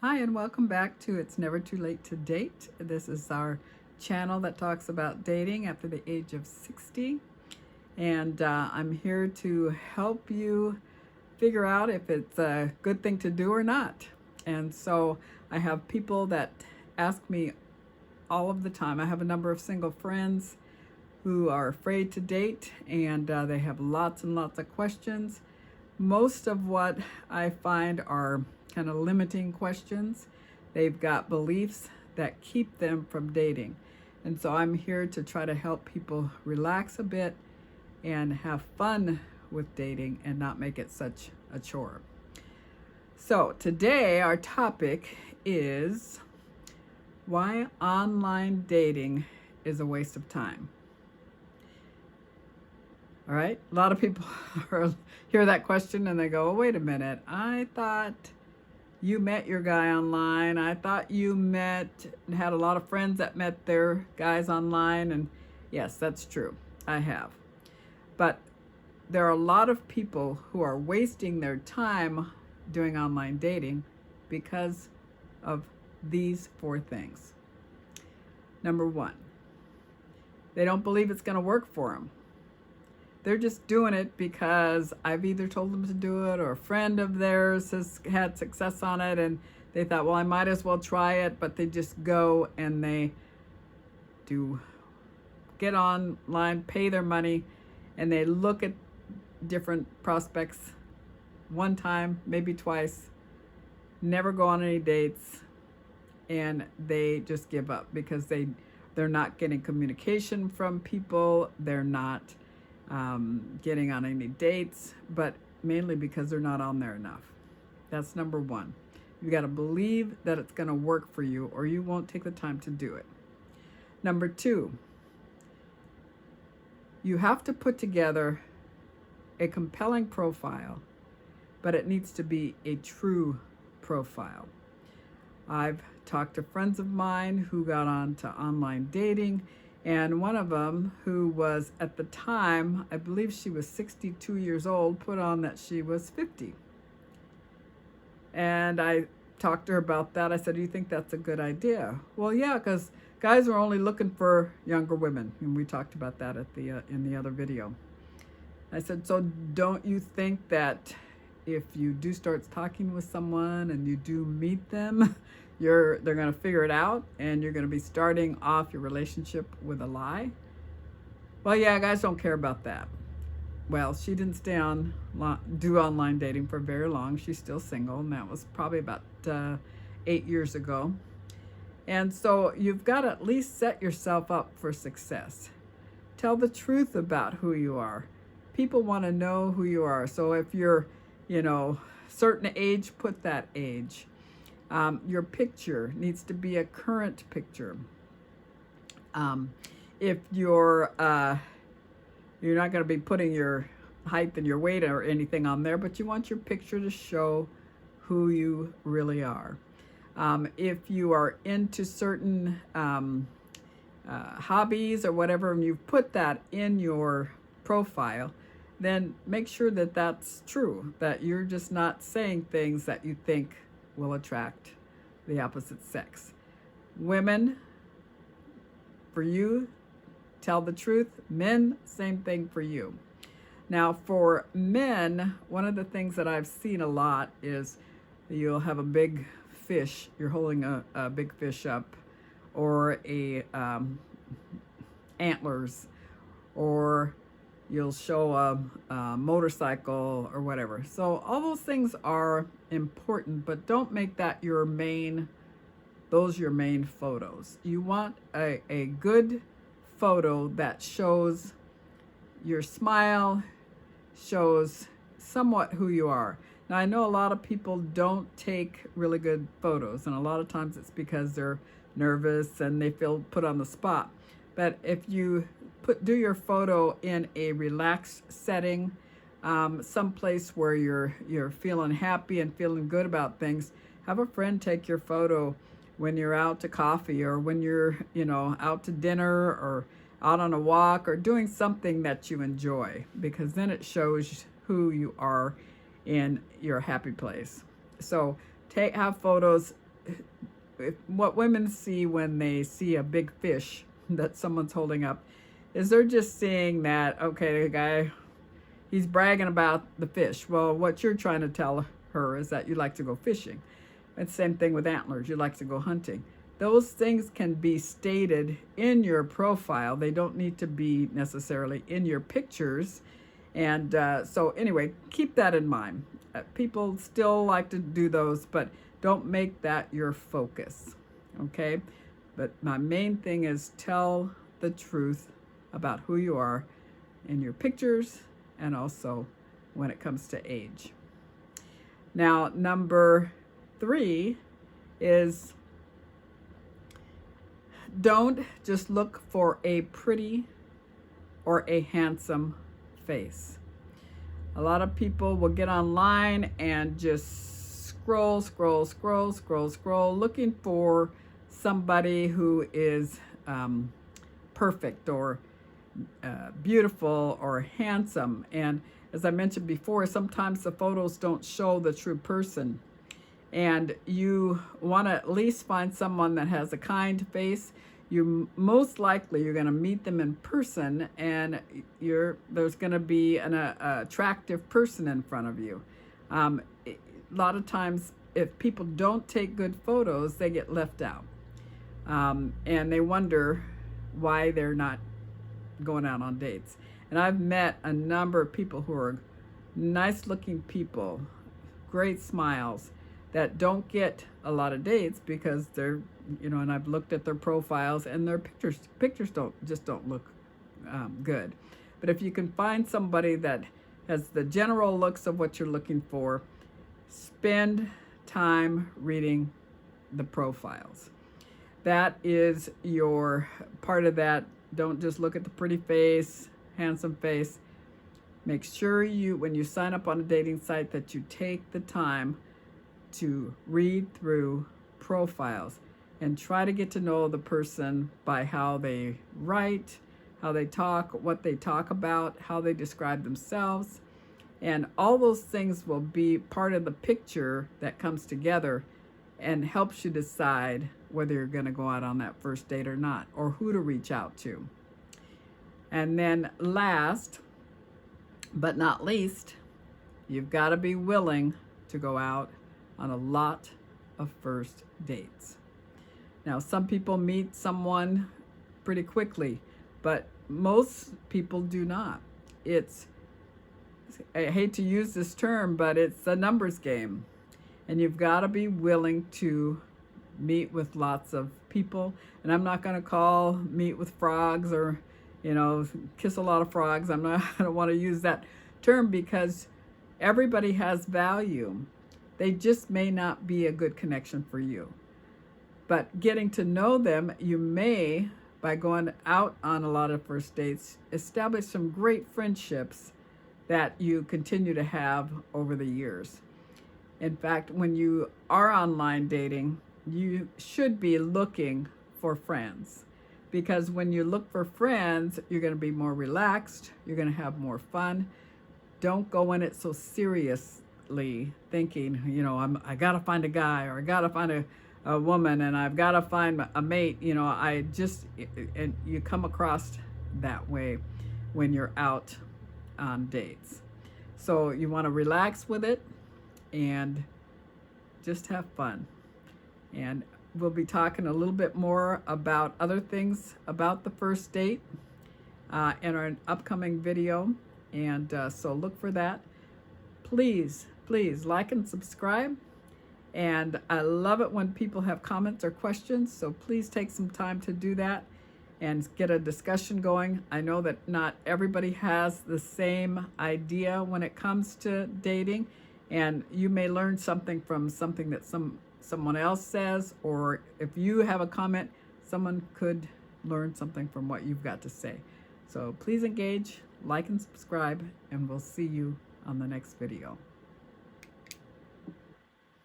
Hi, and welcome back to It's Never Too Late to Date. This is our channel that talks about dating after the age of 60. And I'm here to help you figure out if it's a good thing to do or not. And so I have people that ask me all of the time. I have a number of single friends who are afraid to date, and they have lots and lots of questions. Most of what I find are kind of limiting questions. They've got beliefs that keep them from dating. And so I'm here to try to help people relax a bit and have fun with dating and not make it such a chore. So today our topic is why online dating is a waste of time. All right, a lot of people hear that question and they go, oh, wait a minute, I thought you met your guy online. I thought you had a lot of friends that met their guys online. And yes, that's true, I have. But there are a lot of people who are wasting their time doing online dating because of these four things. Number one, they don't believe it's going to work for them. They're just doing it because I've either told them to do it or a friend of theirs has had success on it and they thought, well, I might as well try it, but they just go and they do get online, pay their money, and they look at different prospects one time, maybe twice, never go on any dates, and they just give up because they're not getting communication from people, they're not getting on any dates, but mainly because they're not on there enough. That's number one. You got to believe that it's going to work for you or you won't take the time to do it. Number two, you have to put together a compelling profile, but it needs to be a true profile. I've talked to friends of mine who got on to online dating, and one of them, who was at the time, I believe she was 62 years old, put on that she was 50. And I talked to her about that. I said, do you think that's a good idea? Well, yeah, because guys are only looking for younger women. And we talked about that at in the other video. I said, so don't you think that if you do start talking with someone and you do meet them, they're going to figure it out and you're going to be starting off your relationship with a lie? Well, yeah, guys don't care about that. Well, she didn't do online dating for very long. She's still single, and that was probably about 8 years ago. And so you've got to at least set yourself up for success. Tell the truth about who you are. People want to know who you are. So if you're, certain age, put that age. Your picture needs to be a current picture. If you're not going to be putting your height and your weight or anything on there, but you want your picture to show who you really are. If you are into certain hobbies or whatever, and you've put that in your profile, then make sure that that's true, that you're just not saying things that you think will attract the opposite sex. Women, for you, tell the truth. Men, same thing for you. Now, for men, one of the things that I've seen a lot is you'll have a big fish. You're holding a big fish up, or antlers, or you'll show a motorcycle or whatever. So all those things are important, but don't make that your main photos. You want a good photo that shows your smile, shows somewhat who you are. Now, I know a lot of people don't take really good photos, and a lot of times it's because they're nervous and they feel put on the spot. But if you do your photo in a relaxed setting, someplace where you're feeling happy and feeling good about things, have a friend take your photo when you're out to coffee, or when you're out to dinner, or out on a walk, or doing something that you enjoy, because then it shows who you are in your happy place. So have photos what women see when they see a big fish that someone's holding up is they're just seeing that, okay, the guy, he's bragging about the fish. Well, what you're trying to tell her is that you like to go fishing. It's the same thing with antlers. You like to go hunting. Those things can be stated in your profile. They don't need to be necessarily in your pictures. And so anyway, keep that in mind. People still like to do those, but don't make that your focus, okay? But my main thing is tell the truth about who you are in your pictures and also when it comes to age. Now, number 3 is don't just look for a pretty or a handsome face. A lot of people will get online and just scroll, looking for somebody who is perfect or beautiful or handsome. And as I mentioned before, sometimes the photos don't show the true person. And you want to at least find someone that has a kind face. You most likely you're going to meet them in person, and there's going to be an attractive person in front of you. A lot of times, if people don't take good photos, they get left out, and they wonder why they're not going out on dates. And I've met a number of people who are nice-looking people, great smiles, that don't get a lot of dates because they're, and I've looked at their profiles and their pictures don't look good. But if you can find somebody that has the general looks of what you're looking for, spend time reading the profiles. That is your part of that. Don't just look at the pretty face, handsome face. Make sure when you sign up on a dating site that you take the time to read through profiles and try to get to know the person by how they write, how they talk, what they talk about, how they describe themselves. And all those things will be part of the picture that comes together and helps you decide whether you're going to go out on that first date or not, or who to reach out to. And then last but not least, you've got to be willing to go out on a lot of first dates. Now, some people meet someone pretty quickly, but most people do not. I hate to use this term, but it's a numbers game. And you've got to be willing to meet with lots of people. And I'm not going to meet with frogs or, kiss a lot of frogs. I don't want to use that term because everybody has value. They just may not be a good connection for you. But getting to know them, you may, by going out on a lot of first dates, establish some great friendships that you continue to have over the years. In fact, when you are online dating, you should be looking for friends. Because when you look for friends, you're going to be more relaxed, you're going to have more fun. Don't go in it so seriously thinking, I got to find a guy, or I got to find a woman, and I've got to find a mate. And you come across that way when you're out on dates. So you want to relax with it and just have fun. And we'll be talking a little bit more about other things about the first date in our upcoming video. And so look for that. Please like and subscribe. And I love it when people have comments or questions. So please take some time to do that and get a discussion going. I know that not everybody has the same idea when it comes to dating. And you may learn something from something that someone else says, or if you have a comment, someone could learn something from what you've got to say. So please engage, like and subscribe, and we'll see you on the next video.